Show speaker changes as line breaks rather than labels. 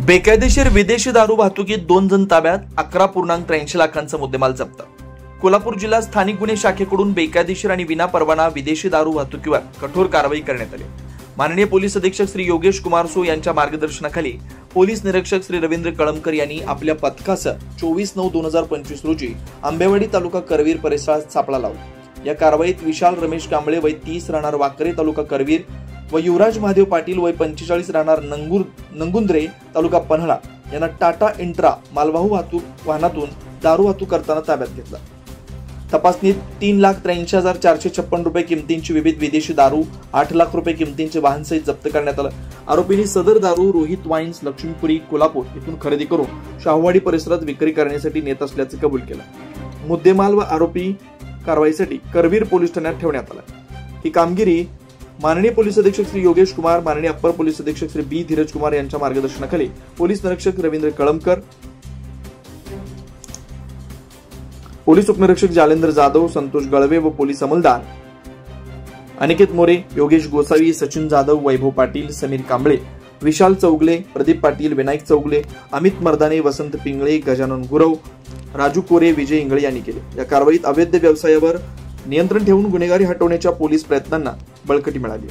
बेकायदेशीर विदेशी दारू वाहतुकीत 2 जण ताब्यात, 11.83 लाखांचा मुद्देमाल जप्त। कोल्हापूर जिल्हा स्थानिक गुन्हे शाखेकडून बेकायदेशीर आणि विनापरवाना विदेशी दारू वाहतुकीवर कठोर कारवाई करण्यात आली। माननीय पोलीस अधीक्षक श्री योगेश कुमार सो यांच्या मार्गदर्शनाखाली पोलीस निरीक्षक श्री रवींद्र कळमकर यांनी आपल्या पथकासह 24/9/2025 रोजी आंबेवाडी तालुका करवीर परिसरात सापळा लावला। या कारवाईत विशाल रमेश कांबळे वय 30 राहणार वाकरे तालुका करवीर व युवराज महादेव पाटील वय 45 राहणार नंगुंद्रे तालुका पन्हाळा यांना टाटा इंट्रा मालवाहू वाहनातून दारू वाहतूक करताना ताब्यात घेतला। तपासणीत 3,83,456 रुपये किमतींची विविध विदेशी दारू, 8 लाख रुपये किमतींचे वाहन सहित जप्त करण्यात आलं। आरोपींनी सदर दारू रोहित वाईन्स लक्ष्मीपुरी कोल्हापूर येथून खरेदी करून शाहूवाडी परिसरात विक्री करण्यासाठी नेत असल्याचे कबूल केलं। मुद्देमाल व आरोपी कारवाईसाठी करवीर पोलीस ठाण्यात ठेवण्यात आला। ही कामगिरी माननीय पोलीस अधीक्षक श्री योगेश कुमार, माननीय अप्पर पोलीस अधीक्षक श्री बी धीरज कुमार यांच्या मार्गदर्शनाखाली पोलीस निरीक्षक रवींद्र कळमकर, पोलीस उपनिरीक्षक जालेंद्र जाधव, संतोष गळवे व पोलीस अंमलदार अनिकेत मोरे, योगेश गोसावी, सचिन जाधव, वैभव पाटील, समीर कांबळे, विशाल चौगले, प्रदीप पाटील, विनायक चौगले, अमित मर्दाने, वसंत पिंगळे, गजानन गुरव, राजू कोरे, विजय इंगळे यांनी केले। या कारवाईत अवैध व्यवसायावर नियंत्रण ठेवून गुन्हेगारी हटवण्याच्या पोलीस प्रयत्नांना बळकटी मिळाली।